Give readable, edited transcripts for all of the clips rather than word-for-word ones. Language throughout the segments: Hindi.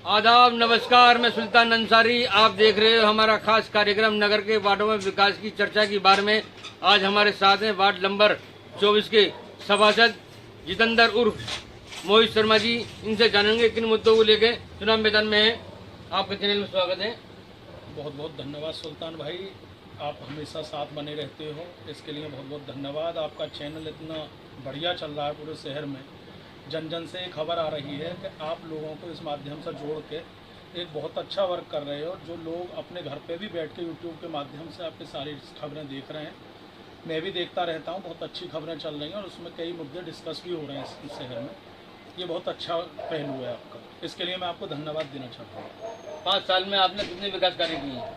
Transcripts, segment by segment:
आदाब, नमस्कार। मैं सुल्तान अंसारी। आप देख रहे हो हमारा खास कार्यक्रम नगर के वार्डों में विकास की चर्चा की बारे में। आज हमारे साथ हैं वार्ड नंबर 24 के सभासद जितेंद्र उर्फ मोहित शर्मा जी। इनसे जानेंगे किन मुद्दों को लेकर चुनाव मैदान में है। आपके चैनल में स्वागत है। बहुत बहुत धन्यवाद सुल्तान भाई, आप हमेशा साथ बने रहते हो, इसके लिए बहुत बहुत धन्यवाद। आपका चैनल इतना बढ़िया चल रहा है, पूरे शहर में जन जन से एक खबर आ रही है कि आप लोगों को इस माध्यम से जोड़ के एक बहुत अच्छा वर्क कर रहे हो। जो लोग अपने घर पे भी बैठ के यूट्यूब के माध्यम से आपकी सारी खबरें देख रहे हैं, मैं भी देखता रहता हूँ। बहुत अच्छी खबरें चल रही हैं और उसमें कई मुद्दे डिस्कस भी हो रहे हैं इस शहर में। ये बहुत अच्छा पहलू है आपका, इसके लिए मैं आपको धन्यवाद देना चाहता हूँ। 5 साल में आपने कितने विकास कार्य किए हैं?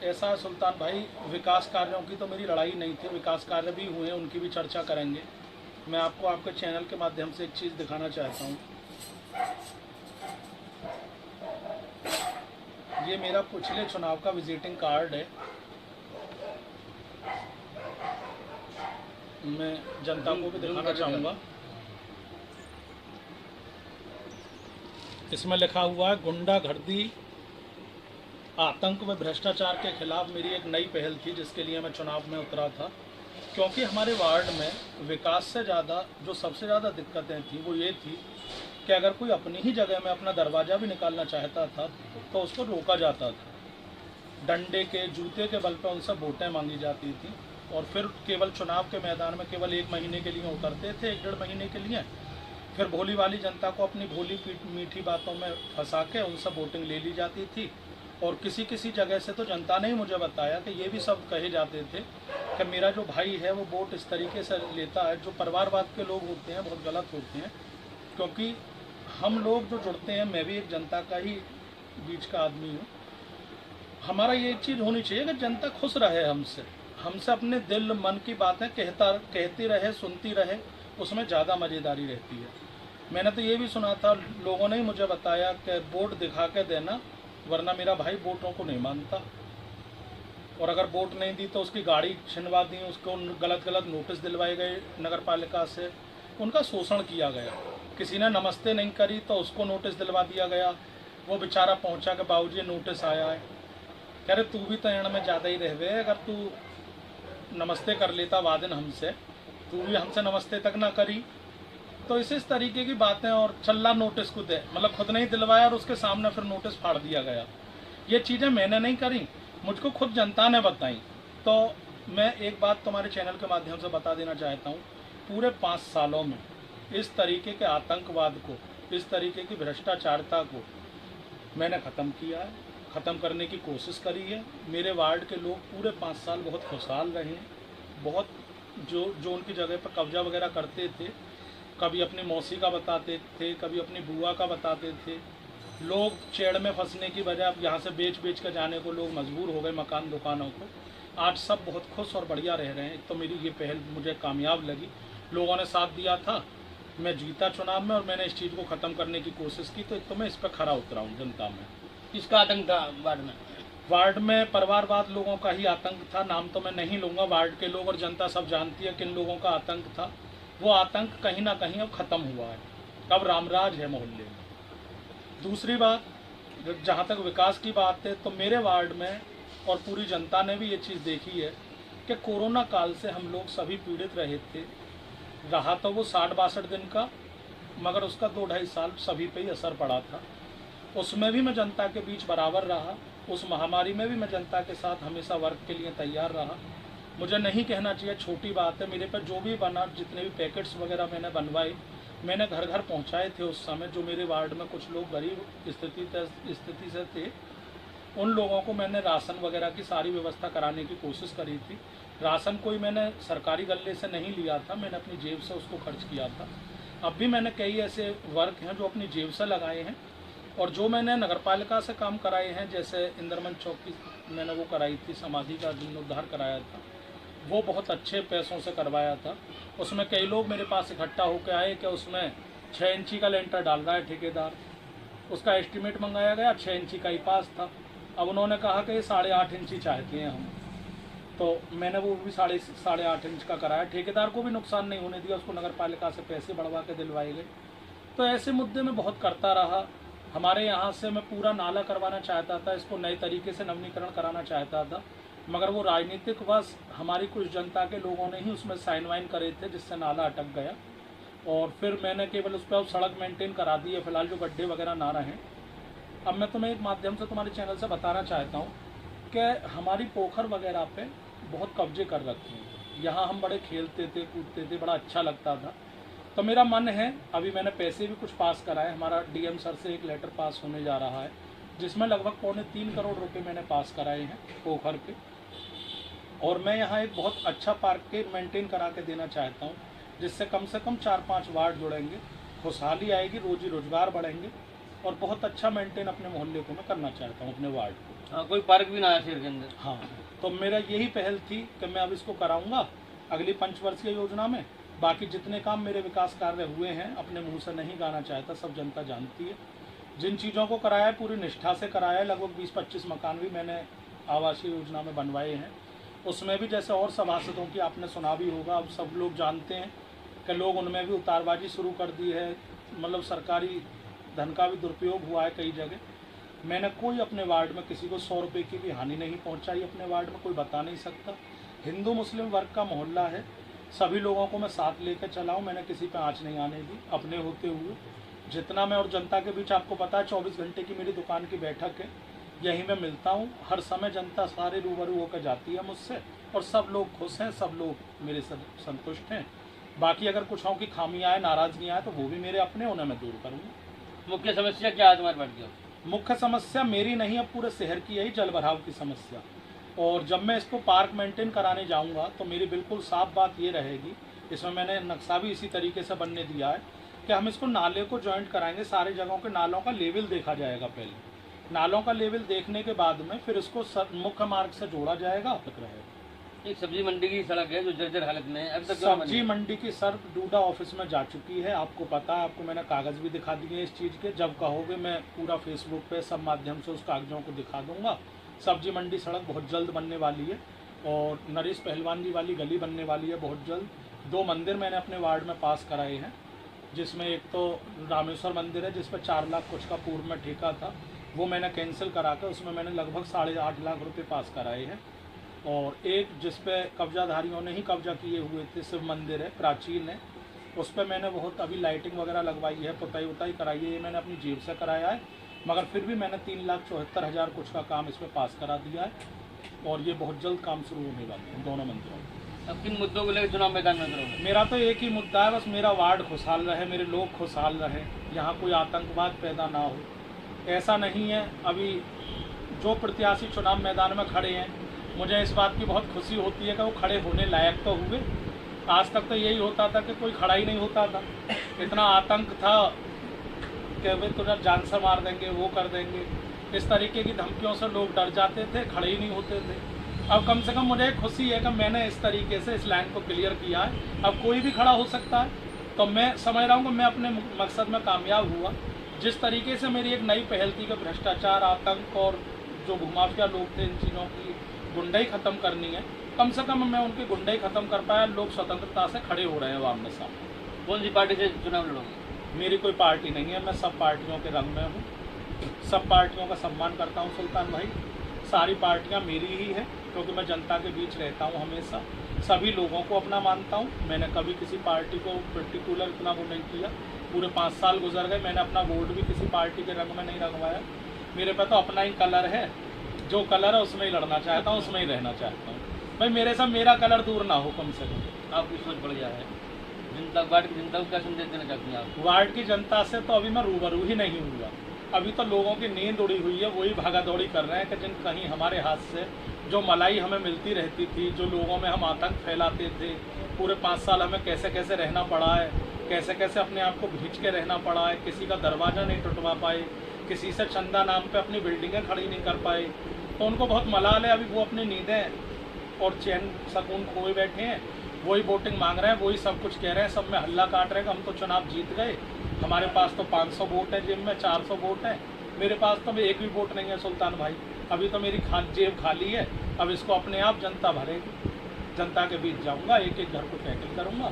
ऐसा है सुल्तान भाई, विकास कार्यों की तो मेरी लड़ाई नहीं थी, विकास कार्य भी हुए, उनकी भी चर्चा करेंगे। मैं आपको आपके चैनल के माध्यम से एक चीज़ दिखाना चाहता हूँ। ये मेरा पिछले चुनाव का विजिटिंग कार्ड है। मैं जनता को भी दिखाना चाहूँगा। इसमें लिखा हुआ है, गुंडागर्दी, आतंक व भ्रष्टाचार के खिलाफ मेरी एक नई पहल थी, जिसके लिए मैं चुनाव में उतरा था। क्योंकि हमारे वार्ड में विकास से ज़्यादा जो सबसे ज़्यादा दिक्कतें थी वो ये थी कि अगर कोई अपनी ही जगह में अपना दरवाज़ा भी निकालना चाहता था तो उसको रोका जाता था। डंडे के, जूते के बल पर उनसे वोटें मांगी जाती थी और फिर केवल चुनाव के मैदान में केवल 1 महीने के लिए उतरते थे, 1-1.5 महीने के लिए। फिर भोली वाली जनता को अपनी भोली मीठी बातों में फंसा के उनसे वोटिंग ले ली जाती थी। और किसी किसी जगह से तो जनता ने ही मुझे बताया कि ये भी शब्द कहे जाते थे कि मेरा जो भाई है वो वोट इस तरीके से लेता है। जो परिवारवाद के लोग होते हैं बहुत गलत होते हैं, क्योंकि हम लोग जो जुड़ते हैं, मैं भी एक जनता का ही बीच का आदमी हूँ। हमारा ये एक चीज़ होनी चाहिए कि जनता खुश रहे हमसे अपने दिल मन की बातें कहती रहे, सुनती रहे, उसमें ज़्यादा मज़ेदारी रहती है। मैंने तो ये भी सुना था, लोगों ने ही मुझे बताया कि वोट दिखा के देना, वरना मेरा भाई वोटों को नहीं मानता। और अगर वोट नहीं दी तो उसकी गाड़ी छिनवा दी, उसको गलत नोटिस दिलवाए गए नगर पालिका से, उनका शोषण किया गया। किसी ने नमस्ते नहीं करी तो उसको नोटिस दिलवा दिया गया। वो बेचारा पहुंचा कि बाबूजी नोटिस आया है। कह रहे तू भी तो एंड में ज़्यादा ही रहवे, अगर तू नमस्ते कर लेता वादिन हमसे, तू भी हमसे नमस्ते तक ना करी। तो इस तरीके की बातें, और चल्ला नोटिस को दे, मतलब खुद नहीं दिलवाया और उसके सामने फिर नोटिस फाड़ दिया गया। ये चीज़ें मैंने नहीं करी, मुझको खुद जनता ने बताई। तो मैं एक बात तुम्हारे चैनल के माध्यम से बता देना चाहता हूँ, पूरे 5 सालों में इस तरीके के आतंकवाद को, इस तरीके की भ्रष्टाचारता को मैंने ख़त्म किया है, ख़त्म करने की कोशिश करी है। मेरे वार्ड के लोग पूरे 5 साल बहुत खुशहाल रहे हैं। बहुत जो उनकी जगह पर कब्जा वगैरह करते थे, कभी अपनी मौसी का बताते थे, कभी अपनी बुआ का बताते थे। लोग चेड़ में फंसने की वजह अब यहाँ से बेच कर जाने को लोग मजबूर हो गए मकान दुकानों को। आज सब बहुत खुश और बढ़िया रह रहे हैं। तो मेरी ये पहल मुझे कामयाब लगी, लोगों ने साथ दिया था, मैं जीता चुनाव में और मैंने इस चीज़ को ख़त्म करने की कोशिश की। तो मैं इस पर खरा उतरा हूँ जनता में। किसका आतंक था वार्ड में? वार्ड में परिवारवाद लोगों का ही आतंक था। नाम तो मैं नहीं लूँगा, वार्ड के लोग और जनता सब जानती है किन लोगों का आतंक था। वो आतंक कहीं ना कहीं अब ख़त्म हुआ है, अब रामराज है मोहल्ले में। दूसरी बात, जहाँ तक विकास की बात है, तो मेरे वार्ड में और पूरी जनता ने भी ये चीज़ देखी है कि कोरोना काल से हम लोग सभी पीड़ित रहे थे। रहा तो वो 60-62 दिन का, मगर उसका 2-2.5 साल सभी पे ही असर पड़ा था। उसमें भी मैं जनता के बीच बराबर रहा। उस महामारी में भी मैं जनता के साथ हमेशा वर्क के लिए तैयार रहा। मुझे नहीं कहना चाहिए, छोटी बात है, मेरे पर जो भी बना, जितने भी पैकेट्स वगैरह मैंने बनवाए, मैंने घर घर पहुंचाए थे। उस समय जो मेरे वार्ड में कुछ लोग गरीब स्थिति से थे, उन लोगों को मैंने राशन वगैरह की सारी व्यवस्था कराने की कोशिश करी थी। राशन कोई मैंने सरकारी गल्ले से नहीं लिया था, मैंने अपनी जेब से उसको खर्च किया था। अब भी मैंने कई ऐसे वर्क हैं जो अपनी जेब से लगाए हैं, और जो मैंने नगरपालिका से काम कराए हैं, जैसे इंद्रमन चौक की मैंने वो कराई थी, समाधि का जीर्णोद्धार कराया था, वो बहुत अच्छे पैसों से करवाया था। उसमें कई लोग मेरे पास इकट्ठा होकर आए कि उसमें 6 इंची का लेंटर डाल रहा है ठेकेदार। उसका एस्टीमेट मंगाया गया, 6 इंची का ही पास था। अब उन्होंने कहा कि ये 8.5 इंची चाहते हैं हम, तो मैंने वो भी 8.5 इंच का कराया। ठेकेदार को भी नुकसान नहीं होने दिया, उसको नगर पालिका से पैसे बढ़वा के दिलवाए गए। तो ऐसे मुद्दे में बहुत करता रहा। हमारे यहाँ से मैं पूरा नाला करवाना चाहता था, इसको नए तरीके से नवीनीकरण कराना चाहता था, मगर वो राजनीतिक वश हमारी कुछ जनता के लोगों ने ही उसमें साइन वाइन करे थे, जिससे नाला अटक गया। और फिर मैंने केवल उस पर अब सड़क मेंटेन करा दी है, फिलहाल जो गड्ढे वगैरह ना रहें। अब मैं तुम्हें एक माध्यम से तुम्हारे चैनल से बताना चाहता हूँ कि हमारी पोखर वगैरह पे बहुत कब्जे कर रखे हैं। यहाँ हम बड़े खेलते थे, कूदते थे, बड़ा अच्छा लगता था। तो मेरा मन है, अभी मैंने पैसे भी कुछ पास कराए, हमारा डीएम सर से एक लेटर पास होने जा रहा है, जिसमें लगभग 3.25 करोड़ रुपए मैंने पास कराए हैं पोखर पे। और मैं यहाँ एक बहुत अच्छा पार्क के मेंटेन करा के देना चाहता हूँ, जिससे कम से कम 4-5 वार्ड जुड़ेंगे, खुशहाली आएगी, रोजी रोजगार बढ़ेंगे, और बहुत अच्छा मेंटेन अपने मोहल्ले को मैं करना चाहता हूँ, अपने वार्ड को। हाँ, कोई पार्क भी ना है शहर के अंदर। हाँ, तो मेरा यही पहल थी कि मैं अब इसको कराऊंगा अगली पंचवर्षीय योजना में। बाकी जितने काम मेरे विकास कार्य हुए हैं, अपने मुंह से नहीं गाना चाहता, सब जनता जानती है। जिन चीज़ों को कराया है पूरी निष्ठा से कराया है। लगभग 20-25 मकान भी मैंने आवासीय योजना में बनवाए हैं। उसमें भी जैसे और सभासदों की आपने सुना भी होगा, अब सब लोग जानते हैं कि लोग उनमें भी उतारबाजी शुरू कर दी है, मतलब सरकारी धन का भी दुरुपयोग हुआ है कई जगह। मैंने कोई अपने वार्ड में किसी को 100 रुपये की भी हानि नहीं पहुंचाई, अपने वार्ड में कोई बता नहीं सकता। हिंदू मुस्लिम वर्ग का मोहल्ला है, सभी लोगों को मैं साथ लेकर चलाऊँ, मैंने किसी पे आँच नहीं आने दी। अपने होते हुए जितना मैं और जनता के बीच, आपको पता है 24 घंटे की मेरी दुकान की बैठक है, यहीं मैं मिलता हूँ। हर समय जनता सारे रूबरू होकर जाती है मुझसे, और सब लोग खुश हैं, सब लोग मेरे से संतुष्ट हैं। बाकी अगर कुछ की खामियाँ आए, नाराज़गियाँ आए, तो वो भी मेरे अपने, उन्हें मैं दूर करूँगा। मुख्य समस्या क्या है तुम्हारे वार्ड की? मुख्य समस्या मेरी नहीं, अब पूरे शहर की यही जल भराव की समस्या। और जब मैं इसको पार्क मेंटेन कराने जाऊंगा तो मेरी बिल्कुल साफ बात ये रहेगी, इसमें मैंने नक्शा भी इसी तरीके से बनने दिया है कि हम इसको नाले को जॉइंट कराएंगे। सारे जगहों के नालों का लेवल देखा जाएगा पहले, नालों का लेवल देखने के बाद में फिर इसको मुख्य मार्ग से जोड़ा जाएगा, अब तक रहेगा। एक सब्जी मंडी की सड़क है जो जर्जर हालत में है, अब तक सब्जी मंडी की सर डूडा ऑफिस में जा चुकी है, आपको पता है, आपको मैंने कागज़ भी दिखा दिए इस चीज़ के। जब कहोगे मैं पूरा फेसबुक पे सब माध्यम से उस कागज़ों को दिखा दूंगा। सब्जी मंडी सड़क बहुत जल्द बनने वाली है, और नरेश पहलवान जी वाली गली बनने वाली है बहुत जल्द। 2 मंदिर मैंने अपने वार्ड में पास कराए हैं, जिसमें एक तो रामेश्वर मंदिर है, जिस पर 4 लाख कुछ का पूर्व में ठेका था, वो मैंने कैंसिल करा कर उसमें मैंने लगभग 8.5 लाख रुपये पास कराए हैं। और एक जिस पे कब्जाधारियों ने ही कब्जा किए हुए थे, शिव मंदिर है, प्राचीन है, उस पर मैंने बहुत अभी लाइटिंग वगैरह लगवाई है, पुताई उताई कराई है, ये मैंने अपनी जेब से कराया है। मगर फिर भी मैंने 3,74,000 कुछ का काम इसमें पास करा दिया है, और ये बहुत जल्द काम शुरू होने वाले हैं दोनों मंदिरों में। अब किन मुद्दों को लेकर चुनाव मैदान में उतरोगे? मेरा तो एक ही मुद्दा है, बस मेरा वार्ड खुशहाल रहे, मेरे लोग खुशहाल रहे, यहाँ कोई आतंकवाद पैदा ना हो। ऐसा नहीं है, अभी जो प्रत्याशी चुनाव मैदान में खड़े हैं, मुझे इस बात की बहुत खुशी होती है कि वो खड़े होने लायक तो हुए। आज तक तो यही होता था कि कोई खड़ा ही नहीं होता था, इतना आतंक था कि वे तुझे जान से मार देंगे, वो कर देंगे, इस तरीके की धमकियों से लोग डर जाते थे, खड़े ही नहीं होते थे। अब कम से कम मुझे खुशी है कि मैंने इस तरीके से इस लाइन को क्लियर किया है, अब कोई भी खड़ा हो सकता है। तो मैं समझ रहा हूँ कि मैं अपने मकसद में कामयाब हुआ। जिस तरीके से मेरी एक नई पहल थी कि भ्रष्टाचार, आतंक और जो भूमाफिया लोग थे, इन चीज़ों की गुंडाई ख़त्म करनी है, कम से कम मैं उनकी गुंडाई ख़त्म कर पाया। लोग स्वतंत्रता से खड़े हो रहे हैं आमने सामने। कौन सी पार्टी से चुनाव लड़ोगे? मेरी कोई पार्टी नहीं है, मैं सब पार्टियों के रंग में हूँ, सब पार्टियों का सम्मान करता हूँ सुल्तान भाई। सारी पार्टियाँ मेरी ही है, क्योंकि मैं जनता के बीच रहता हूँ हमेशा, सभी लोगों को अपना मानता हूँ। मैंने कभी किसी पार्टी को पर्टिकुलर इतना वो नहीं किया। पूरे 5 साल गुजर गए, मैंने अपना वोट भी किसी पार्टी के रंग में नहीं रंगवाया। मेरे पे तो अपना ही कलर है, जो कलर है उसमें ही लड़ना चाहता हूँ, उसमें ही रहना चाहता हूँ भाई। मेरे से मेरा कलर दूर ना हो कम से कम। आपकी सोच बढ़िया है। जनता, वार्ड की जनता को क्या संदेश देना चाहती हैं आप? वार्ड की जनता से तो अभी मैं रूबरू ही नहीं हुआ। अभी तो लोगों की नींद उड़ी हुई है, वही भागा दौड़ी कर रहे हैं कि जिन कहीं हमारे हाथ से जो मलाई हमें मिलती रहती थी, जो लोगों में हम आतंक फैलाते थे, पूरे 5 साल हमें कैसे कैसे रहना पड़ा है, कैसे कैसे अपने आप को भींच के रहना पड़ा है, किसी का दरवाज़ा नहीं टुटवा पाए, किसी से चंदा नाम पे अपनी बिल्डिंगें खड़ी नहीं कर पाए। तो उनको बहुत मलाल है, अभी वो अपनी नींदें और चैन सुकून खोए बैठे हैं, वही वोटिंग मांग रहे हैं, वही सब कुछ कह रहे हैं, सब में हल्ला काट रहे हैं कि हम तो चुनाव जीत गए, हमारे पास तो 500 वोट है, जेब में 400 वोट है। मेरे पास तो एक भी वोट नहीं है सुल्तान भाई, अभी तो मेरी जेब खाली है। अब इसको अपने आप जनता भरेगी। जनता के बीच जाऊंगा, एक एक घर को टैकल करूंगा,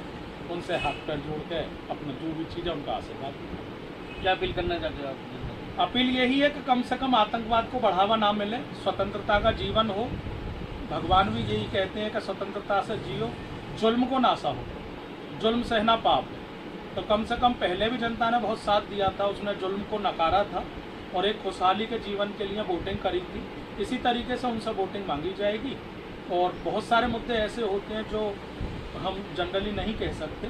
उनसे हाथ पैर जोड़ के अपना जो भी चीज़ है उनका आशीर्वाद दूंगा। क्या अपील करना चाहते हो आप? अपील यही है कि कम से कम आतंकवाद को बढ़ावा ना मिले, स्वतंत्रता का जीवन हो। भगवान भी यही कहते हैं कि स्वतंत्रता से जियो, जुल्म को ना सहो, जुल्म सहना पाप है। तो कम से कम पहले भी जनता ने बहुत साथ दिया था, उसने जुल्म को नकारा था और एक खुशहाली के जीवन के लिए वोटिंग करी थी। इसी तरीके से उनसे वोटिंग मांगी जाएगी। और बहुत सारे मुद्दे ऐसे होते हैं जो हम जनरली नहीं कह सकते,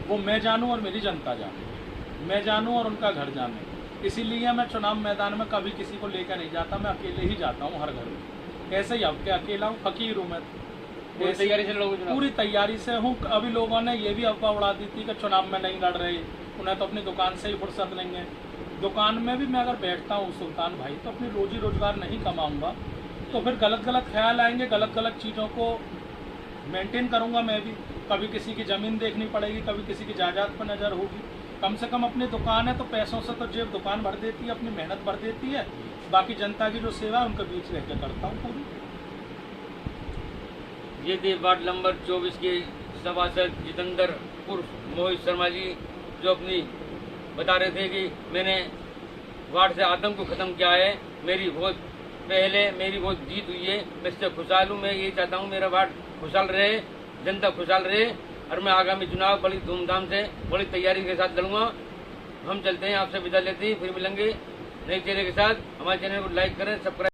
वो मैं जानूं और मेरी जनता जाने, मैं जानूं और उनका घर जाने। इसीलिए मैं चुनाव मैदान में कभी किसी को लेकर नहीं जाता, मैं अकेले ही जाता हूं हर घर में। ऐसे ही अब क्या अकेला हूँ, फकीर हूँ मैं। पूरी तैयारी से लोग पूरी तैयारी से हूँ। अभी लोगों ने ये भी अफवाह उड़ा दी थी कि चुनाव में नहीं लड़ रहे, उन्हें तो अपनी दुकान से ही फुर्सत नहीं है। दुकान में भी मैं अगर बैठता हूँ सुल्तान भाई, तो अपनी रोजी रोजगार नहीं कमाऊंगा, तो फिर गलत गलत ख्याल आएंगे, गलत गलत चीज़ों को मेंटेन करूंगा मैं भी। कभी किसी की ज़मीन देखनी पड़ेगी, कभी किसी की जायदाद पर नज़र होगी। कम से कम अपनी दुकान है तो पैसों से तो जेब दुकान भर देती है, अपनी मेहनत भर देती है। बाकी जनता की जो सेवा है उनके बीच रह के करता हूँ पूरी। ये थे वार्ड नंबर 24 के सभासद जितेंद्र उर्फ मोहित शर्मा जी, जो अपनी बता रहे थे कि मैंने वार्ड से आतंक को ख़त्म किया है, मेरी बहुत जीत हुई है, मैं इससे खुशहाल हूँ। मैं ये चाहता हूँ मेरा वार्ड खुशहाल रहे, जनता खुशहाल रहे, और मैं आगामी चुनाव बड़ी धूमधाम से, बड़ी तैयारी के साथ लड़ूंगा। हम चलते हैं, आपसे विदा लेते हैं, फिर मिलेंगे नए चेहरे के साथ। हमारे चैनल को लाइक करें, सब्सक्राइब